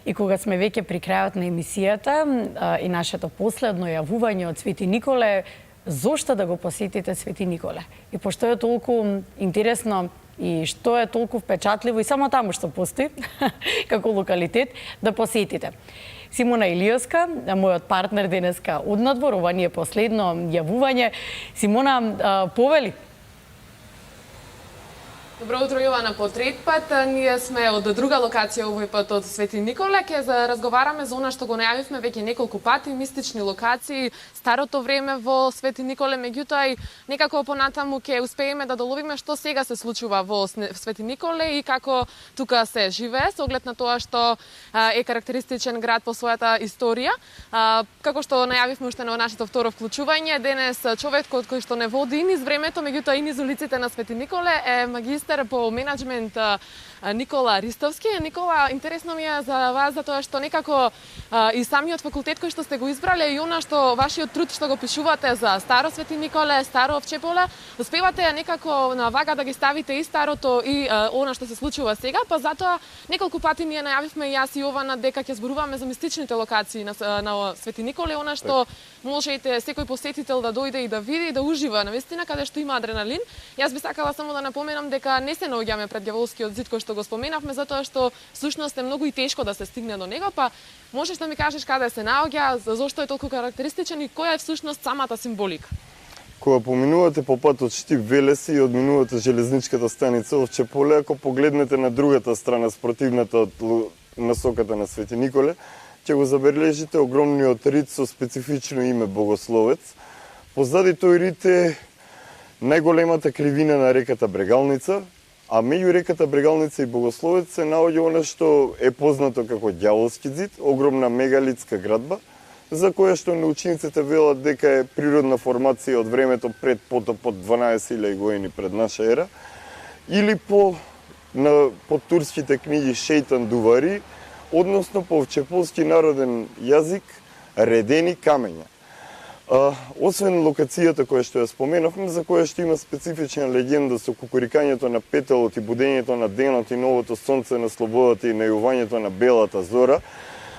И кога сме веќе при крајот на емисијата и нашето последно јавување од Свети Николе, зошто да го посетите Свети Николе? И пошто е толку интересно и што е толку впечатливо и само таму што постои како локалитет да посетите. Симона Илиевска, мојот партнер денеска од надвор, ова ни е последно јавување. Симона, повели? Добро утро, Јована, по трет пат. Ние сме од друга локација овој пат од Свети Николе. Ке разговараме за она што го најавивме веќе неколку пати, мистични локации, старото време во Свети Николе, меѓутоа и некако понатаму ке успееме да доловиме што сега се случува во Свети Николе и како тука се живее, со оглед на тоа што е карактеристичен град по својата историја. Како што најавивме уште на нашето второ вклучување, денес човекот кој што не води и низ времето, меѓутоа и низ улиците на Свети Николе е магистар по менеджмент Никола Ристовски. Никола, интересно ми е за вас за тоа што некако и самиот факултет кој што сте го избрале и она што вашиот труд што го пишувате за старо Свети Николе, старо Овчеполе, успевате некако на вага да ги ставите и старото и она што се случува сега, па затоа неколку пати ние најавивме и јас и Јована дека ќе зборуваме за мистичните локации на Свети Николе, она што можете секој посетител да дојде и да види и да ужива навистина каде што има адреналин. Јас би сакала само да напоменам дека не се наоѓаме пред ѓаволскиот зид кој што го споменавме, затоа што всушност е многу и тешко да се стигне до него, па можеш да ми кажеш каде се наоѓа, зошто е толку карактеристичен и која е всушност самата символика? Кога поминувате по патот Штип Велеси и одминувате железничката станица Овчеполе, ако погледнете на другата страна, спротивната од насоката на Свети Николе, ќе го забележите огромниот рид со специфично име Богословец. Позади тој рид е најголемата кривина на реката Брегалница, а меѓу реката Брегалница и Богословец се наоѓа она што е познато како Ѓаволски зид, огромна мегалитска градба, за која што научниците велат дека е природна формација од времето пред потопот 12.000 години пред наша ера, или по турските книги Шејтан Дувари, односно по овчеполски народен јазик редени камења. Освен локацијата која што ја споменавме, за која што има специфична легенда со кукурикањето на петелот и будењето на денот и новото сонце на слободата и најувањето на белата зора,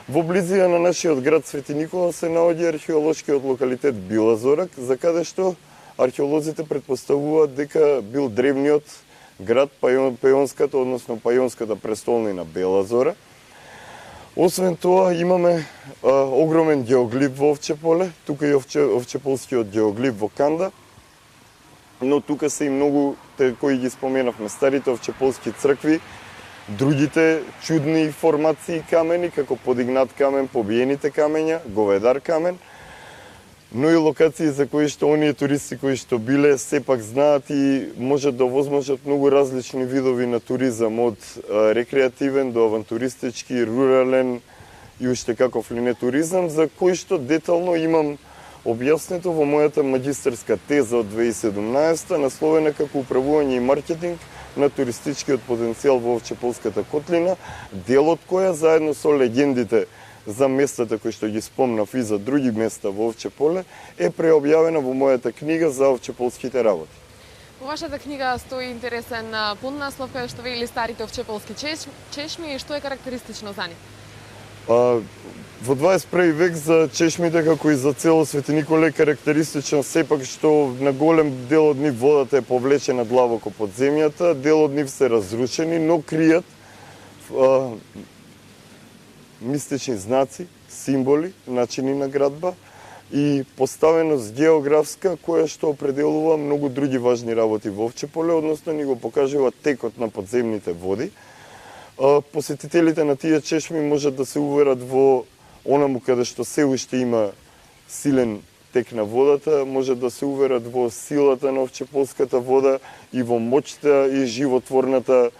во близина на нашиот град Свети Никола се наоѓа археолошкиот локалитет Билазорак, за каде што археолозите предпоставуваат дека бил древниот град Пајонската, односно Пајонската престолнина Бела Зора. Освен тоа, имаме огромен геоглиф во Овчеполе, тука и овчеполскиот геоглиф во Канда, но тука се и многу, кои ги споменавме, старите овчеполски цркви, другите чудни формации камени, како подигнат камен, побиените камења, говедар камен, но и локации за кои што оние туристи кои што биле сепак знаат и можат да овозможат многу различни видови на туризам, од рекреативен до авантуристички, рурален и уште каков ли не туризам, за кој што детално имам објаснето во мојата магистарска теза од 2017, насловена како управување и маркетинг на туристичкиот потенцијал во Овчеполската котлина, дел од која заедно со легендите за местата кои што ги спомнав и за други места во Овчеполе е преобјавена во мојата книга за овчеполските работи. Во вашата книга стои интересен поднаслов кај што вели старите овчеполски чешми и што е карактеристично за нив? Во 21 век за чешмите, како и за цело Свети Николе, е карактеристично сепак што на голем дел од нив водата е повлечена длабоко под земјата, дел од нив се разрушени, но кријат мистични знаци, символи, начини на градба и поставеност географска која што определува многу други важни работи во Овчеполе, односно ни го покажува текот на подземните води. Посетителите на тие чешми можат да се уверат во онаму каде што се уште има силен тек на водата, можат да се уверат во силата на овчеполската вода и во моќта и животворната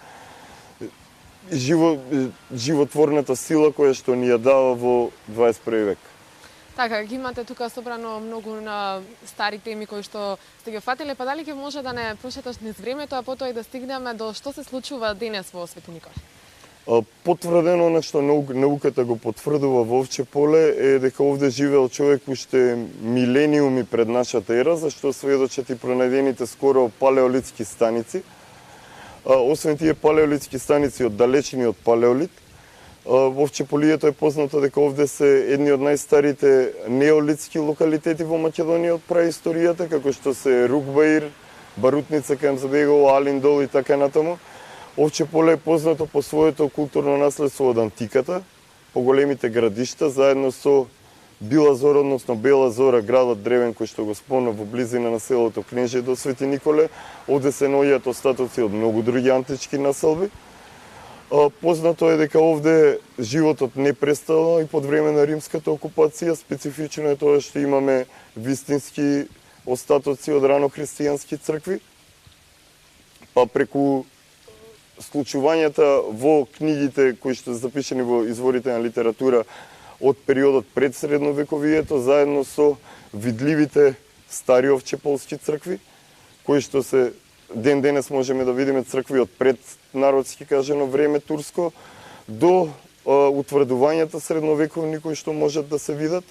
сила која што ни ја дава во 21 век. Така, ги имате тука собрано многу на стари теми кои што сте ги фатиле, па дали ќе може да не прошеташ низ времето, а потоа и да стигнеме до што се случува денес во Свети Николе? Потврдено на што науката го потврдува во Овчеполе е дека овде живеел човек уште милениуми пред нашата ера, за што сведочат и пронајдените скоро палеолитски станици. Освен тие палеолитски станици од далечниот палеолит, Во Овчеполието е познато дека овде се едни од најстарите неолитски локалитети во Македонија од праисторијата, како што се Рукбаир, Барутница, Камзабегово, Алиндол и така натаму. Овчеполе е познато по своето културно наследство од антиката, по големите градишта, заедно со Била Зора, односно Бела Зора, градот древен кој што го спомна во близина на селото Кнежи до Свети Николе. Овде се наоѓаат остатоци од многу други антички населби. Познато е дека овде животот не престало и под време на римската окупација. Специфично е тоа што имаме вистински остатоци од рано христијански цркви. Па преку случувањата во книгите кои што се запишани во изворите на литература од периодот пред средновековието, заедно со видливите стари овчеполски цркви, кои што се ден денес можеме да видиме цркви од пред народски кажано време турско до утврдувањата средновековни кои што можат да се видат,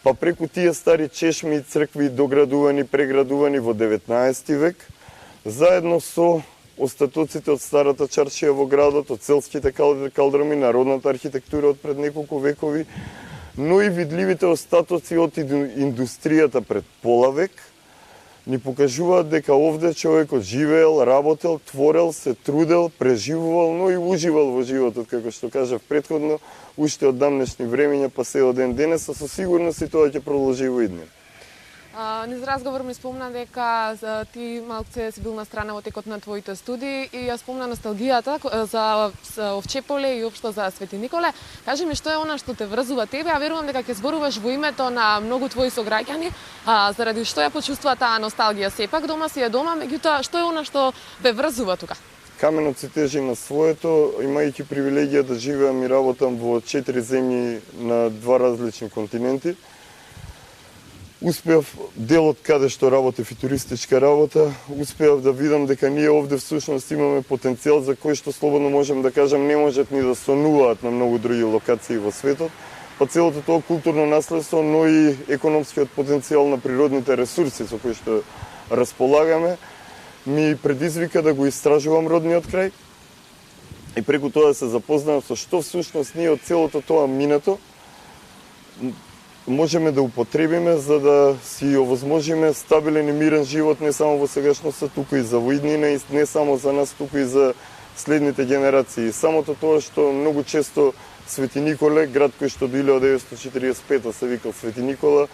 па преку тие стари чешми и цркви доградувани, преградувани во 19 век, заедно со остатоците од старата чаршија во градот, од селските калдрами, народната архитектура од пред неколку векови, но и видливите остатоци од индустријата пред пола век, ни покажуваат дека овде човекот живеел, работел, творел, се трудел, преживувал, но и уживал во животот, како што кажав претходно, уште од дамнешни времења па се од ден денес, а со сигурност и тоа ќе продолжи во иднина. Низ разговор ми спомна дека ти малце си бил на страна во текот на твоите студии и ја спомна носталгијата за Овчеполе и општо за Свети Николе. Кажи ми што е она што те врзува тебе, а верувам дека ќе зборуваш во името на многу твои сограѓани, заради што ја почувствува таа носталгија. Сепак дома си е дома, меѓутоа што е она што ве врзува тука? Каменот си тежи на своето, имајќи привилегија да живеам и работам во 4 земји на 2 различни континенти. Успеав делот каде што работев и туристичка работа, успеав да видам дека ние овде всушност имаме потенцијал за кој што слободно можем да кажам не можат ни да сонуваат на многу други локации во светот. Па целото тоа културно наследство, но и економскиот потенцијал на природните ресурси со кои што располагаме, ми предизвика да го истражувам родниот крај и преку тоа да се запознавам со што всушност ние од целото тоа минато можеме да употребиме за да си овозможиме стабилен и мирен живот не само во сегашноста, туку и за во иднина, и не само за нас, туку и за следните генерации. Самото тоа што многу често Свети Николе, град кој што до 1945 се викал Свети Никола,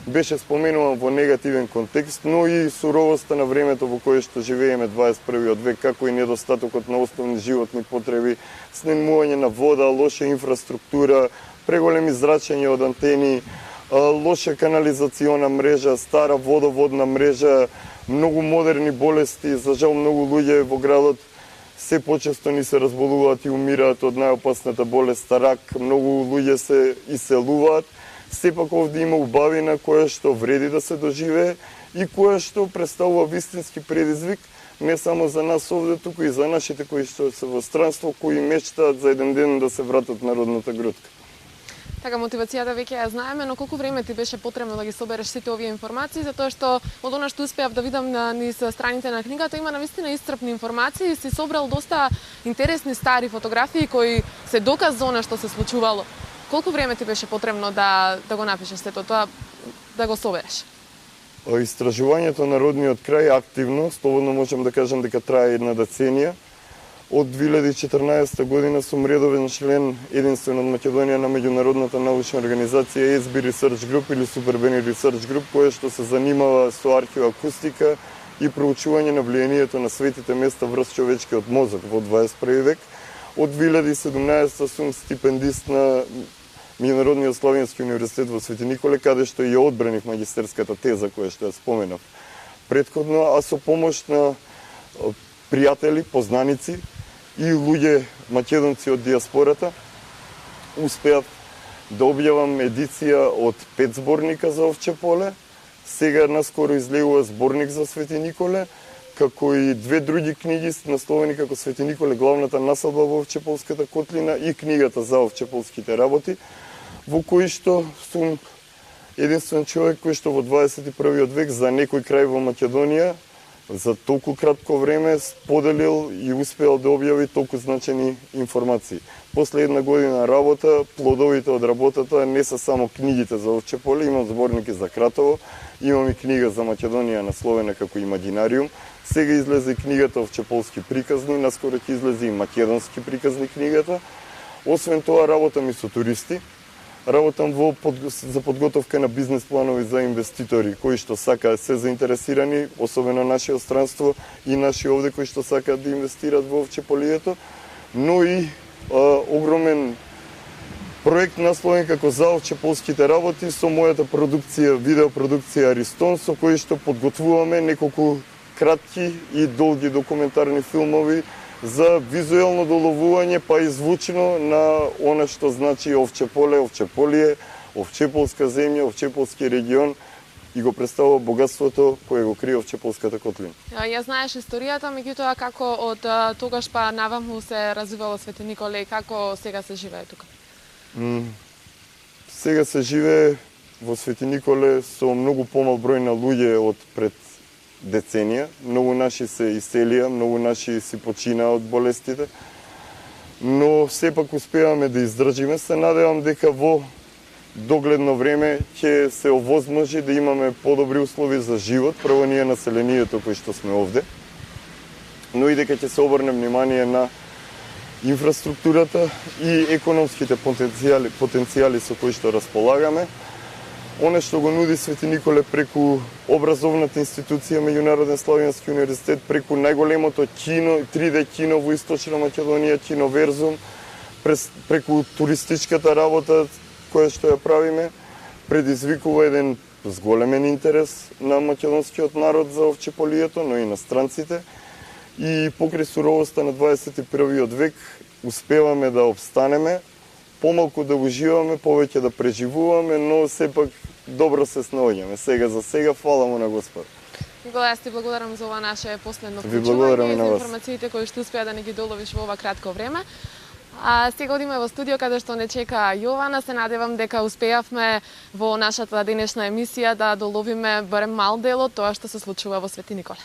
беше споменуван во негативен контекст, но и суровоста на времето во кое што живееме 21. век, како и недостатокот на основни животни потреби, снемување на вода, лоша инфраструктура, преголеми зрачења од антени, лоша канализациона мрежа, стара водоводна мрежа, многу модерни болести, за жал многу луѓе во градот се почесто ни се разболуваат и умираат од најопасната болест рак, многу луѓе се иселуваат. Сепак овде има убавина која што вреди да се доживее и која што представува вистински предизвик не само за нас овде, туку и за нашите кои што се во странство, кои мечтаат за еден ден да се вратат на родната грудка. Така, мотивацијата веќе ја знаеме, но колку време ти беше потребно да ги собереш сите овие информации, затоа што од она што успеав да видам низ страните на книгата, има навистина исцрпни информации и си собрал доста интересни стари фотографии кои се доказ за она што се случувало. Колку време ти беше потребно да го напишеш сето тоа, да го собереш? Истражувањето на родниот крај активно, слободно можам да кажам дека трае една деценија. Од 2014 година сум редовен член единствен од Македонија на меѓународната научна организација SB Research Group или Super Beni Research Group, која што се занимава со археоакустика и проучување на влијанието на светите места врз човечкиот мозок во 21 век. Од 2017 сум стипендист на Меѓународниот славенски универзитет во Свети Николе, каде што ја одбранив магистерската теза која што ја споменав претходно, а со помош на пријатели, познаници и луѓе македонци од диаспората успеав да објавам едиција од 5 зборника за Овчеполе. Сега наскоро излегува зборник за Свети Николе, како и 2 други книги насловени како Свети Николе, главната населба во Овчеполската котлина и книгата за овчеполските работи, во кои што сум единствен човек кој што во 21. век за некој крај во Македонија за толку кратко време споделил и успеал да објави толку значени информации. После една година работа, плодовите од работата не се само книгите за Овче поле, имам зборники за Кратово, имам и книга за Македонија насловена како Имагинариум. Сега излезе и книгата Овчеполски приказни, наскоро ќе излезе и македонски приказни книгата. Освен тоа, работам и со туристи. Работам за подготовка на бизнес планови за инвеститори кои што сакаат се заинтересирани, особено нашиот странство и наши овде кои што сакаат да инвестират во Овчеполието, но и огромен проект насловен како за Овчеполските работи со мојата продукција, видеопродукција Аристон, со кој што подготвуваме неколку кратки и долги документарни филмови за визуелно доловување, па и звучно на она што значи Овче поле, Овчеполие, Овчеполска земја, Овчеполски регион и го представува богатството кое го крие Овчеполската котлина. Ја знаеш историјата, меѓутоа како од тогаш па наваму се развивало Свети Николе и како сега се живее тука? Сега се живее во Свети Николе со многу помал број на луѓе од пред деценија. Многу наши се иселија, многу наши си починаа од болестите, но сепак успеваме да издржиме. Се надевам дека во догледно време ќе се овозможи да имаме подобри услови за живот, прво ние населението кои што сме овде, но и дека ќе се обрне внимание на инфраструктурата и економските потенцијали со кои што располагаме. Оно што го нуди Свети Николе преку образовната институција Меѓународен славјански универзитет, преку најголемото кино, 3D кино во Источна Македонија, Киноверзум, преку туристичката работа која што ја правиме, предизвикува еден зголемен интерес на македонскиот народ за Овчеполието, но и на странците. И покрај суровоста на 21. век успеваме да обстанеме, помалку да уживаме, повеќе да преживуваме, но сепак добро се снаоѓаме. Сега за сега, фала му на Господ. Никола, јас ти благодарам за ова наше последно Ви благодарам и вклучување, на за вас. информациите кои што успеа да не ги доловиш во ова кратко време. А сега одиме во студио каде што не чека Јована. Се надевам дека успеавме во нашата денешна емисија да доловиме барем мал дел од тоа што се случува во Свети Николе.